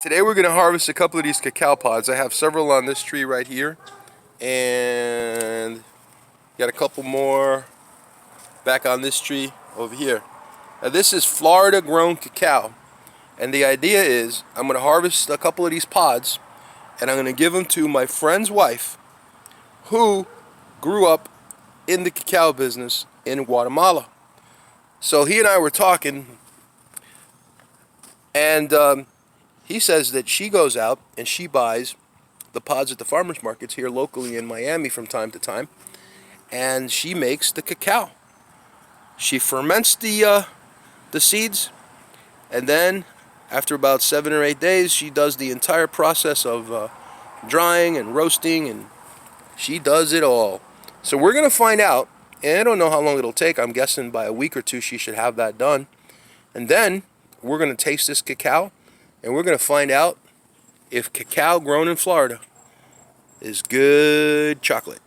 Today we're going to harvest a couple of these cacao pods. I have several on this tree right here, and got a couple more back on this tree over here. Now this is Florida grown cacao, and the idea is I'm going to harvest a couple of these pods and I'm going to give them to my friend's wife who grew up in the cacao business in Guatemala. So he and I were talking, and he says that she goes out and she buys the pods at the farmers markets here locally in Miami from time to time, and she makes the cacao. She ferments the seeds, and then after about 7 or 8 days she does the entire process of drying and roasting, and she does it all. So we're going to find out, and I don't know how long it'll take. I'm guessing by a week or two she should have that done. And then we're going to taste this cacao, and we're going to find out if cacao grown in Florida is good chocolate.